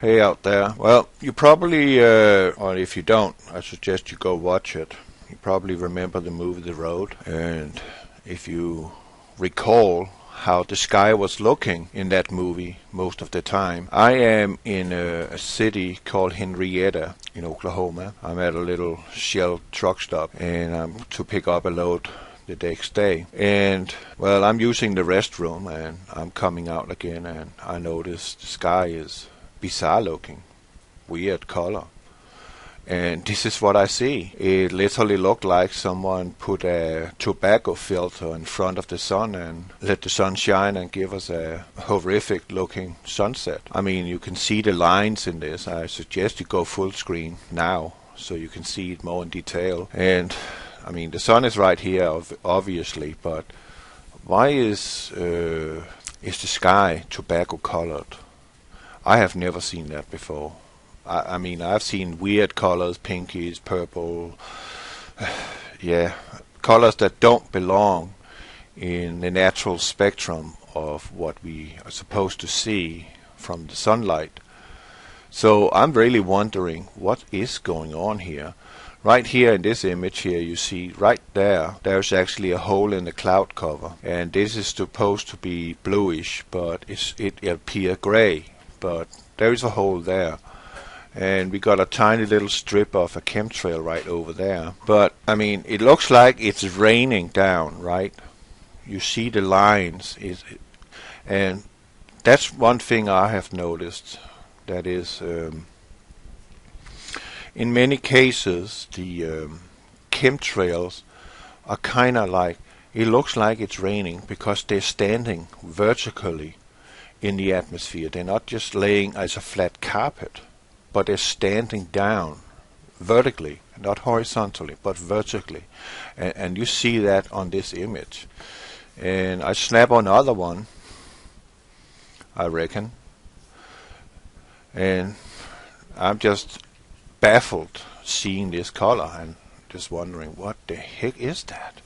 Hey out there. Well, you probably, or if you don't, I suggest you go watch it. You probably remember the movie The Road, and if you recall how the sky was looking in that movie most of the time. I am in a city called Henrietta in Oklahoma. I'm at a little Shale truck stop, and I'm to pick up a load the next day. And, well, I'm using the restroom, and I'm coming out again, and I notice the sky is bizarre looking, weird color. And this is what I see. It literally looked like someone put a tobacco filter in front of the sun and let the sun shine and give us a horrific looking sunset. I mean, you can see the lines in this. I suggest you go full screen now so you can see it more in detail. And I mean, the sun is right here, obviously, but why is the sky tobacco colored? I have never seen that before. I mean, I've seen weird colors, pinkies, purple, yeah, colors that don't belong in the natural spectrum of what we are supposed to see from the sunlight. So I'm really wondering what is going on here. Right here in this image here, you see right there's actually a hole in the cloud cover, and this is supposed to be bluish, but it appears gray. But there is a hole there, and we got a tiny little strip of a chemtrail right over there. But I mean, it looks like it's raining down, right? You see the lines, and that's one thing I have noticed. That is, in many cases, the chemtrails are kind of like, it looks like it's raining because they're standing vertically in the atmosphere. They're not just laying as a flat carpet, but they're standing down vertically, not horizontally, but vertically. And you see that on this image. And I snap another one, I reckon, and I'm just baffled seeing this color and just wondering, what the heck is that?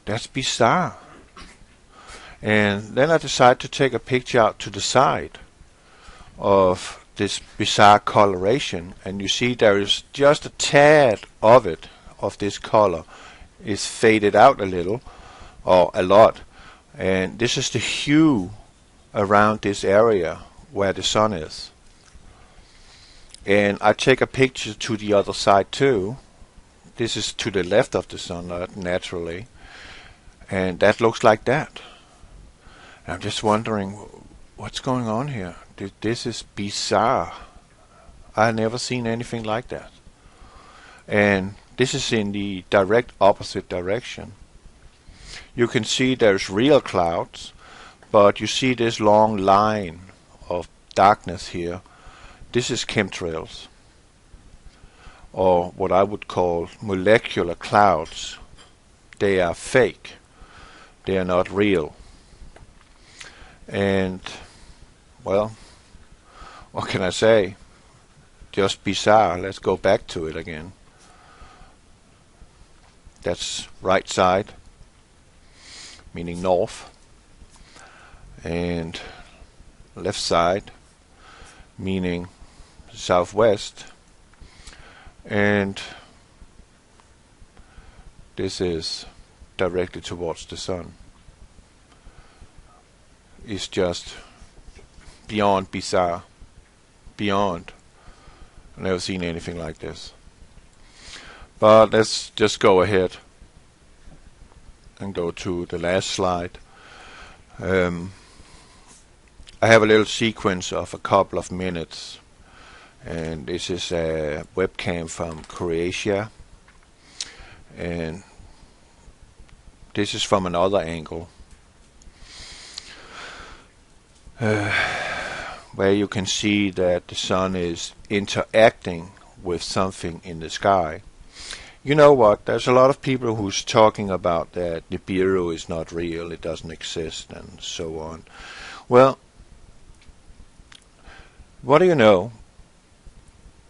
That's bizarre. And then I decided to take a picture out to the side of this bizarre coloration, and you see there is just a tad of it, of this color, is faded out a little, or a lot. And this is the hue around this area where the sun is. And I take a picture to the other side too. This is to the left of the sun, naturally. And that looks like that. I'm just wondering what's going on here. This is bizarre. I've never seen anything like that. And this is in the direct opposite direction. You can see there's real clouds, but you see this long line of darkness here. This is chemtrails, or what I would call molecular clouds. They are fake. They are not real. And, well, what can I say? Just bizarre. Let's go back to it again. That's right side, meaning north, and left side, meaning southwest, and this is directly towards the sun. It's just beyond bizarre. Beyond. I've never seen anything like this. But let's just go ahead and go to the last slide. I have a little sequence of a couple of minutes, and this is a webcam from Croatia, and this is from another angle, where you can see that the sun is interacting with something in the sky. You know what, there's a lot of people who's talking about that Nibiru is not real, it doesn't exist, and so on. Well, what do you know?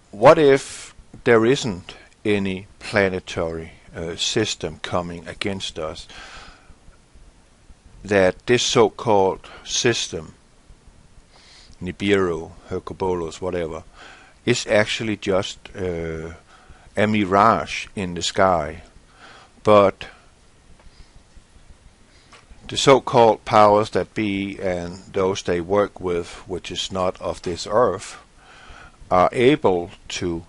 What if there isn't any planetary system coming against us? That this so-called system Nibiru, Hercubolus, whatever, is actually just a mirage in the sky. But the so-called powers that be and those they work with, which is not of this earth, are able to,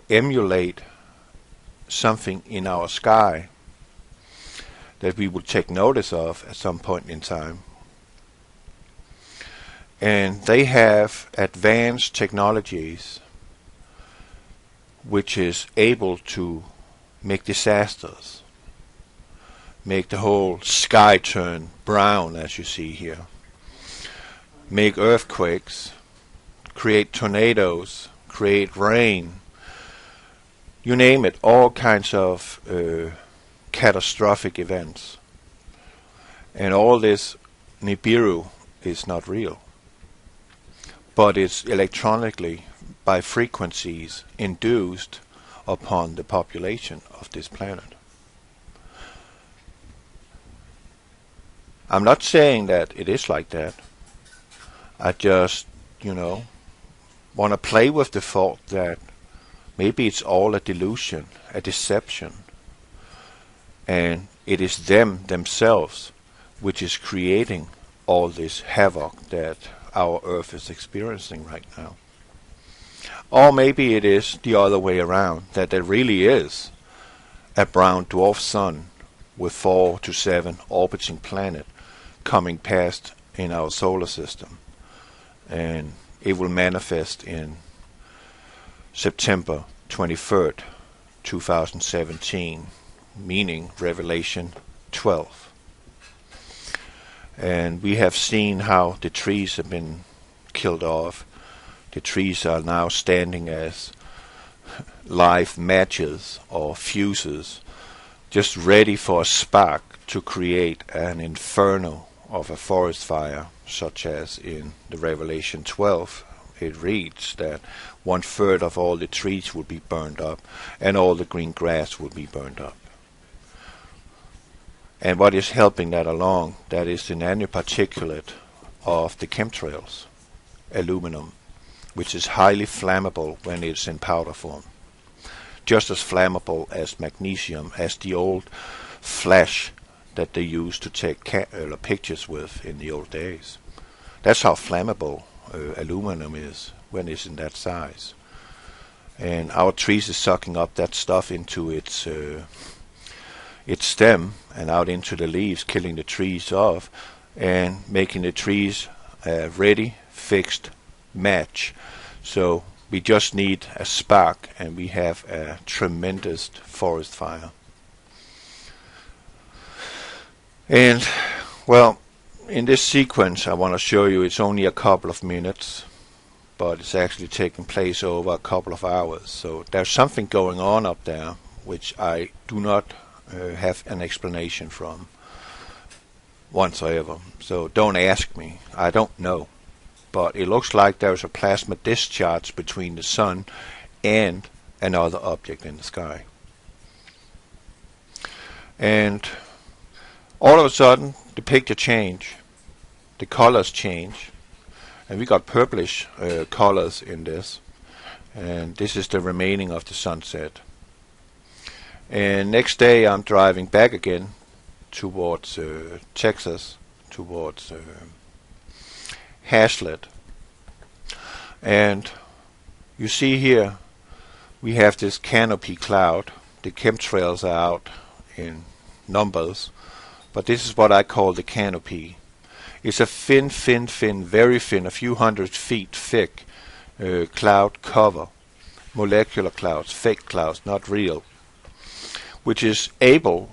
emulate something in our sky that we will take notice of at some point in time. And they have advanced technologies which is able to make disasters, make the whole sky turn brown, as you see here, make earthquakes, create tornadoes, create rain, you name it, all kinds of catastrophic events. And all this Nibiru is not real, but it's electronically, by frequencies, induced upon the population of this planet. I'm not saying that it is like that. I just, want to play with the thought that maybe it's all a delusion, a deception, and it is themselves which is creating all this havoc that our Earth is experiencing right now. Or maybe it is the other way around, that there really is a brown dwarf sun with 4 to 7 orbiting planets coming past in our solar system, and it will manifest in September 23rd, 2017, meaning Revelation 12. And we have seen how the trees have been killed off. The trees are now standing as live matches or fuses, just ready for a spark to create an inferno of a forest fire, such as in the Revelation 12. It reads that 1/3 of all the trees will be burned up and all the green grass will be burned up. And what is helping that along, that is the nanoparticulate of the chemtrails, aluminum, which is highly flammable when it's in powder form. Just as flammable as magnesium, as the old flash that they used to take pictures with in the old days. That's how flammable aluminum is when it's in that size. And our trees is sucking up that stuff into its stem and out into the leaves, killing the trees off and making the trees a ready, fixed match. So we just need a spark and we have a tremendous forest fire. And, well, in this sequence I want to show you, it's only a couple of minutes, but it's actually taking place over a couple of hours. So there's something going on up there which I do not have an explanation from whatsoever. So don't ask me, I don't know. But it looks like there's a plasma discharge between the sun and another object in the sky. And all of a sudden the picture change, the colors change, and we got purplish colors in this, and this is the remaining of the sunset. And next day I'm driving back again towards Texas, towards Hazlet, and you see here we have this canopy cloud. The chemtrails are out in numbers, but this is what I call the canopy. It's a thin, very thin, a few 100 feet thick cloud cover, molecular clouds, fake clouds, not real, which is able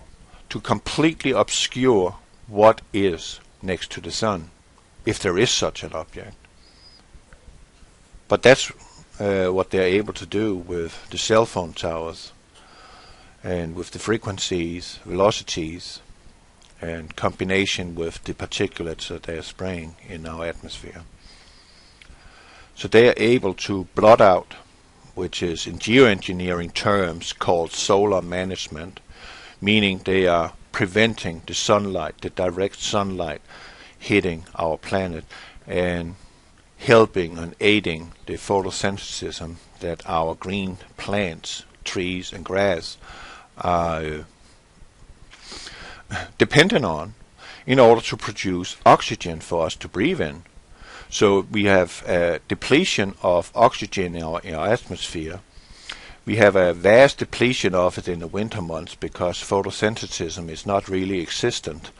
to completely obscure what is next to the sun, if there is such an object. But that's what they're able to do with the cell phone towers and with the frequencies, velocities, and combination with the particulates that they're spraying in our atmosphere. So they are able to blot out, which is in geoengineering terms called solar management, meaning they are preventing the sunlight, the direct sunlight, hitting our planet and helping and aiding the photosynthesis that our green plants, trees and grass are dependent on in order to produce oxygen for us to breathe in. So we have a depletion of oxygen in our atmosphere. We have a vast depletion of it in the winter months because photosynthesis is not really existent.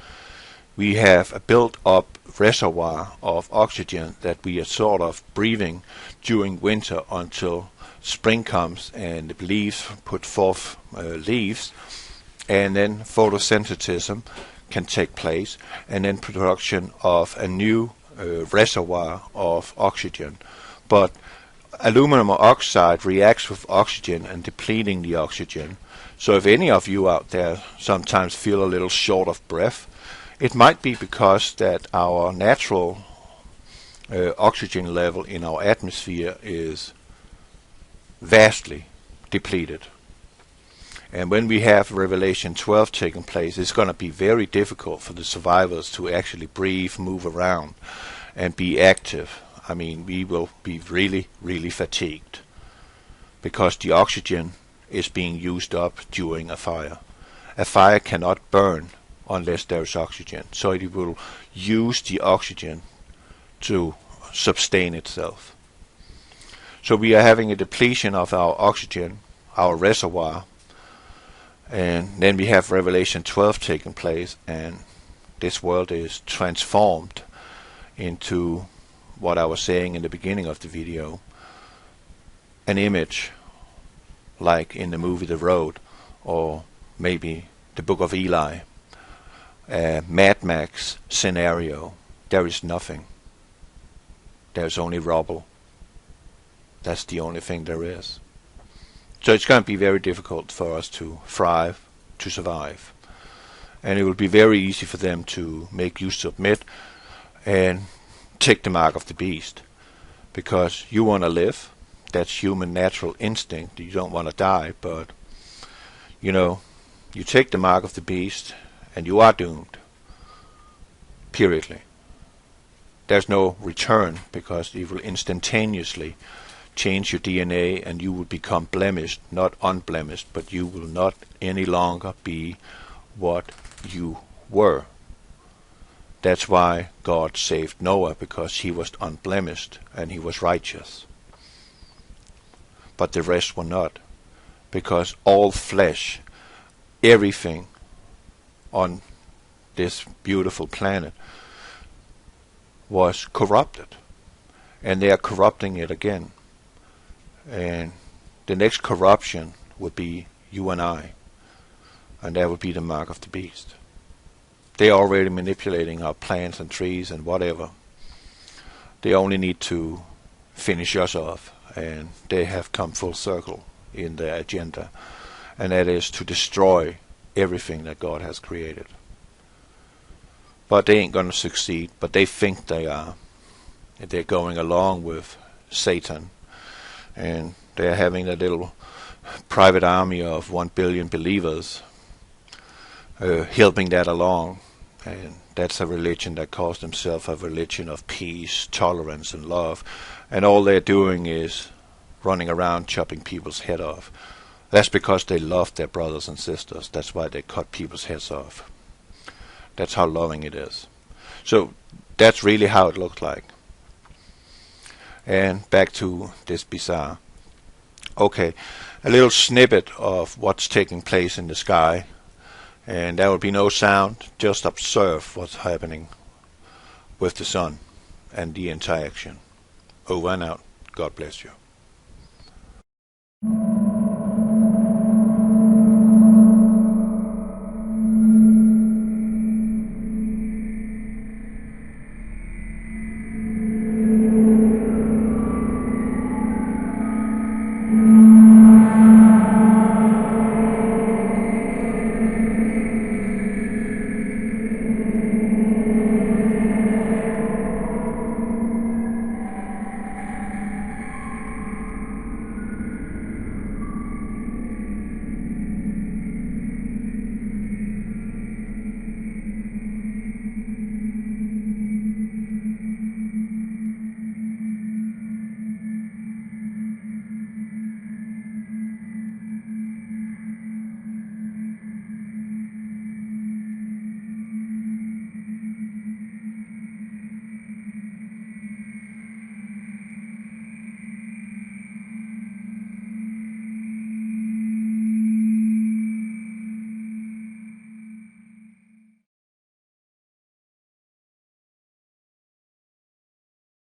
We have a built-up reservoir of oxygen that we are sort of breathing during winter until spring comes and the leaves put forth leaves, and then photosynthesis can take place, and then production of a new reservoir of oxygen. But aluminum oxide reacts with oxygen and depleting the oxygen. So if any of you out there sometimes feel a little short of breath, it might be because that our natural oxygen level in our atmosphere is vastly depleted. And when we have Revelation 12 taking place, it's going to be very difficult for the survivors to actually breathe, move around, and be active. I mean, we will be really, really fatigued because the oxygen is being used up during a fire. A fire cannot burn unless there is oxygen, so it will use the oxygen to sustain itself. So we are having a depletion of our oxygen, our reservoir, and then we have Revelation 12 taking place, and this world is transformed into what I was saying in the beginning of the video, an image like in the movie The Road, or maybe the Book of Eli, a Mad Max scenario. There is nothing. There's only rubble. That's the only thing there is. So it's going to be very difficult for us to thrive, to survive. And it will be very easy for them to make you submit and take the mark of the beast. Because you want to live. That's human natural instinct. You don't want to die. But, you know, you take the mark of the beast and you are doomed. Periodly. There's no return because it will instantaneously change your DNA and you will become blemished, not unblemished, but you will not any longer be what you were. That's why God saved Noah, because he was unblemished and he was righteous. But the rest were not, because all flesh, everything on this beautiful planet was corrupted, and they are corrupting it again. And the next corruption would be you and I, and that would be the mark of the beast. They are already manipulating our plants and trees and whatever. They only need to finish us off, and they have come full circle in their agenda, and that is to destroy everything that God has created. But they ain't going to succeed, but they think they are. They're going along with Satan, and they're having a little private army of 1 billion believers helping that along. And that's a religion that calls themselves a religion of peace, tolerance and love. And all they're doing is running around chopping people's head off. That's because they love their brothers and sisters. That's why they cut people's heads off. That's how loving it is. So that's really how it looked like. And back to this bizarre. Okay, a little snippet of what's taking place in the sky. And there will be no sound, just observe what's happening with the sun and the interaction. Over and out. God bless you.